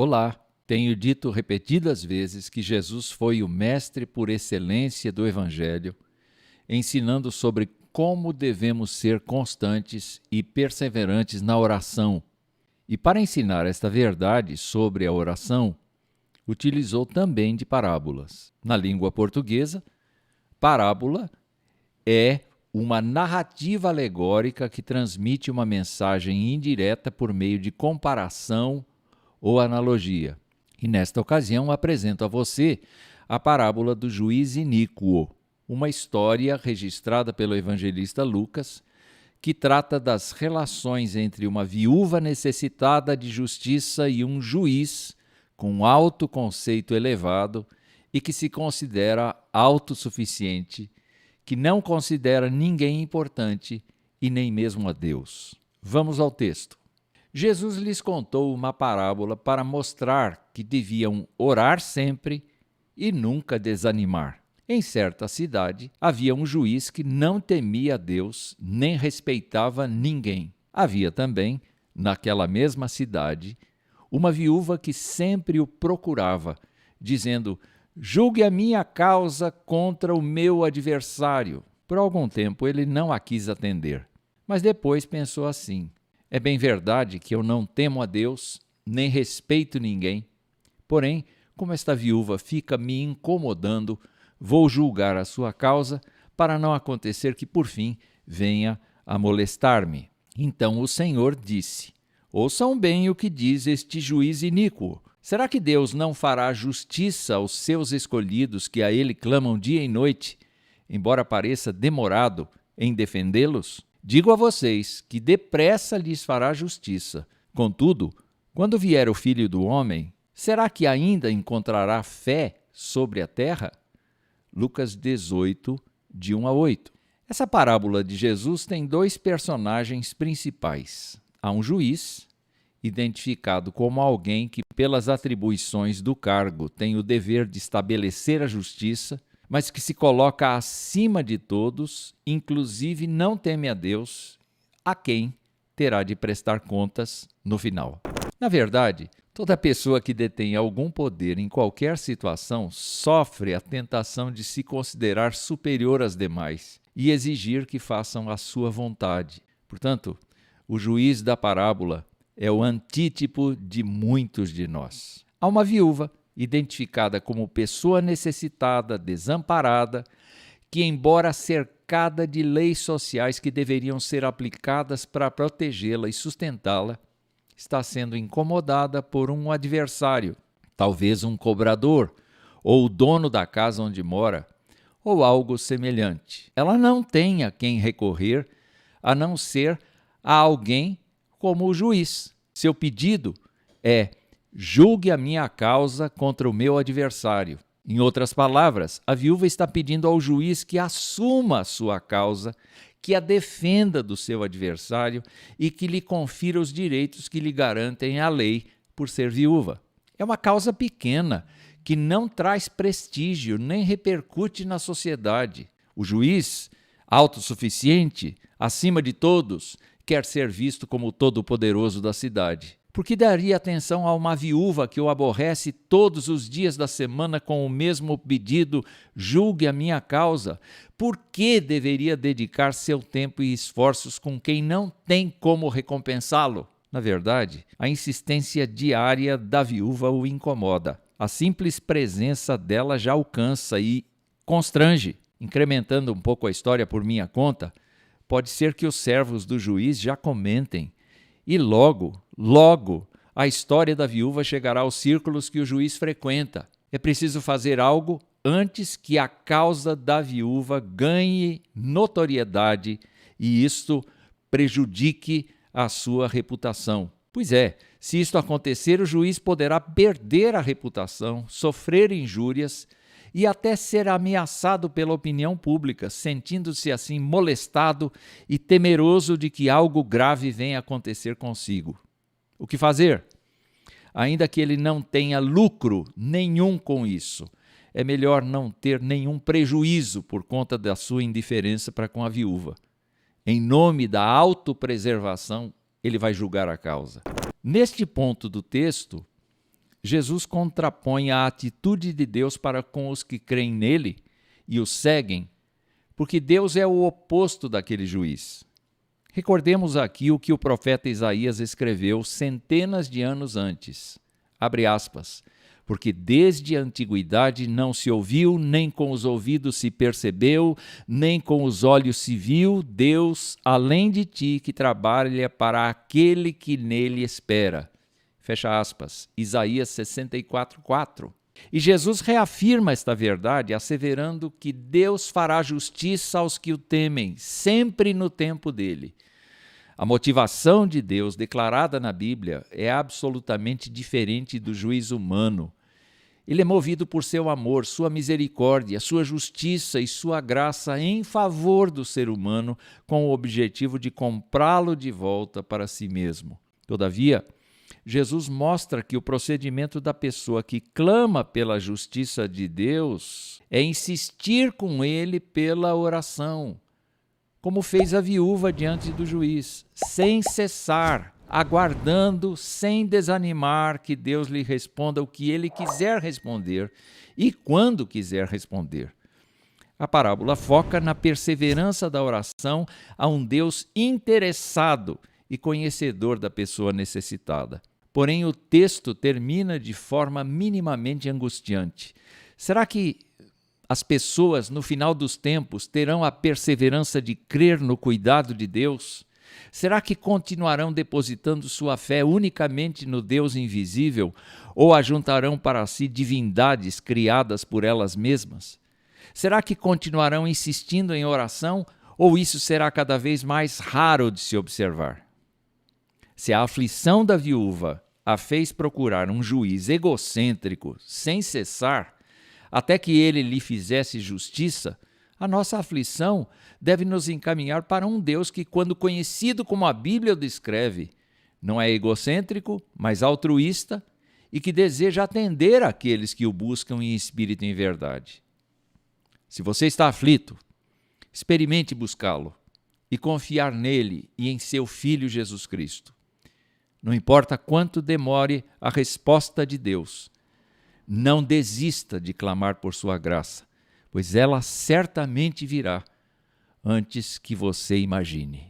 Olá, tenho dito repetidas vezes que Jesus foi o mestre por excelência do Evangelho, ensinando sobre como devemos ser constantes e perseverantes na oração. E para ensinar esta verdade sobre a oração, utilizou também de parábolas. Na língua portuguesa, parábola é uma narrativa alegórica que transmite uma mensagem indireta por meio de comparação ou analogia. E nesta ocasião apresento a você a parábola do juiz iníquo, uma história registrada pelo evangelista Lucas, que trata das relações entre uma viúva necessitada de justiça e um juiz com alto conceito elevado e que se considera autossuficiente, que não considera ninguém importante e nem mesmo a Deus. Vamos ao texto. Jesus lhes contou uma parábola para mostrar que deviam orar sempre e nunca desanimar. Em certa cidade, havia um juiz que não temia a Deus nem respeitava ninguém. Havia também, naquela mesma cidade, uma viúva que sempre o procurava, dizendo: julgue a minha causa contra o meu adversário. Por algum tempo ele não a quis atender, mas depois pensou assim: é bem verdade que eu não temo a Deus, nem respeito ninguém. Porém, como esta viúva fica me incomodando, vou julgar a sua causa, para não acontecer que, por fim, venha a molestar-me. Então o Senhor disse: ouçam bem o que diz este juiz iníquo. Será que Deus não fará justiça aos seus escolhidos que a ele clamam dia e noite, embora pareça demorado em defendê-los? Digo a vocês que depressa lhes fará justiça. Contudo, quando vier o Filho do Homem, será que ainda encontrará fé sobre a terra? Lucas 18, de 1 a 8. Essa parábola de Jesus tem dois personagens principais. Há um juiz, identificado como alguém que, pelas atribuições do cargo, tem o dever de estabelecer a justiça, mas que se coloca acima de todos, inclusive não teme a Deus, a quem terá de prestar contas no final. Na verdade, toda pessoa que detém algum poder em qualquer situação sofre a tentação de se considerar superior às demais e exigir que façam a sua vontade. Portanto, o juiz da parábola é o antítipo de muitos de nós. Há uma viúva, identificada como pessoa necessitada, desamparada, que, embora cercada de leis sociais que deveriam ser aplicadas para protegê-la e sustentá-la, está sendo incomodada por um adversário, talvez um cobrador, ou o dono da casa onde mora, ou algo semelhante. Ela não tem a quem recorrer, a não ser a alguém como o juiz. Seu pedido é: julgue a minha causa contra o meu adversário. Em outras palavras, a viúva está pedindo ao juiz que assuma a sua causa, que a defenda do seu adversário e que lhe confira os direitos que lhe garantem a lei por ser viúva. É uma causa pequena, que não traz prestígio nem repercute na sociedade. O juiz, autossuficiente, acima de todos, quer ser visto como o todo-poderoso da cidade. Por que daria atenção a uma viúva que o aborrece todos os dias da semana com o mesmo pedido: julgue a minha causa? Por que deveria dedicar seu tempo e esforços com quem não tem como recompensá-lo? Na verdade, a insistência diária da viúva o incomoda. A simples presença dela já o cansa e constrange. Incrementando um pouco a história por minha conta, pode ser que os servos do juiz já comentem. E logo, a história da viúva chegará aos círculos que o juiz frequenta. É preciso fazer algo antes que a causa da viúva ganhe notoriedade e isto prejudique a sua reputação. Pois é, se isto acontecer, o juiz poderá perder a reputação, sofrer injúrias e até ser ameaçado pela opinião pública, sentindo-se assim molestado e temeroso de que algo grave venha acontecer consigo. O que fazer? Ainda que ele não tenha lucro nenhum com isso, é melhor não ter nenhum prejuízo por conta da sua indiferença para com a viúva. Em nome da autopreservação, ele vai julgar a causa. Neste ponto do texto, Jesus contrapõe a atitude de Deus para com os que creem nele e o seguem, porque Deus é o oposto daquele juiz. Recordemos aqui o que o profeta Isaías escreveu centenas de anos antes. Abre aspas. Porque desde a antiguidade não se ouviu, nem com os ouvidos se percebeu, nem com os olhos se viu, Deus, além de ti, que trabalha para aquele que nele espera. Fecha aspas. Isaías 64:4. E Jesus reafirma esta verdade, asseverando que Deus fará justiça aos que o temem, sempre no tempo dele. A motivação de Deus declarada na Bíblia é absolutamente diferente do juiz humano. Ele é movido por seu amor, sua misericórdia, sua justiça e sua graça em favor do ser humano, com o objetivo de comprá-lo de volta para si mesmo. Todavia, Jesus mostra que o procedimento da pessoa que clama pela justiça de Deus é insistir com ele pela oração, como fez a viúva diante do juiz, sem cessar, aguardando, sem desanimar, que Deus lhe responda o que ele quiser responder e quando quiser responder. A parábola foca na perseverança da oração a um Deus interessado e conhecedor da pessoa necessitada. Porém, o texto termina de forma minimamente angustiante. Será que as pessoas, no final dos tempos, terão a perseverança de crer no cuidado de Deus? Será que continuarão depositando sua fé unicamente no Deus invisível ou ajuntarão para si divindades criadas por elas mesmas? Será que continuarão insistindo em oração ou isso será cada vez mais raro de se observar? Se a aflição da viúva a fez procurar um juiz egocêntrico sem cessar, até que ele lhe fizesse justiça, a nossa aflição deve nos encaminhar para um Deus que, quando conhecido como a Bíblia o descreve, não é egocêntrico, mas altruísta e que deseja atender àqueles que o buscam em espírito e em verdade. Se você está aflito, experimente buscá-lo e confiar nele e em seu Filho Jesus Cristo. Não importa quanto demore a resposta de Deus, não desista de clamar por sua graça, pois ela certamente virá antes que você imagine.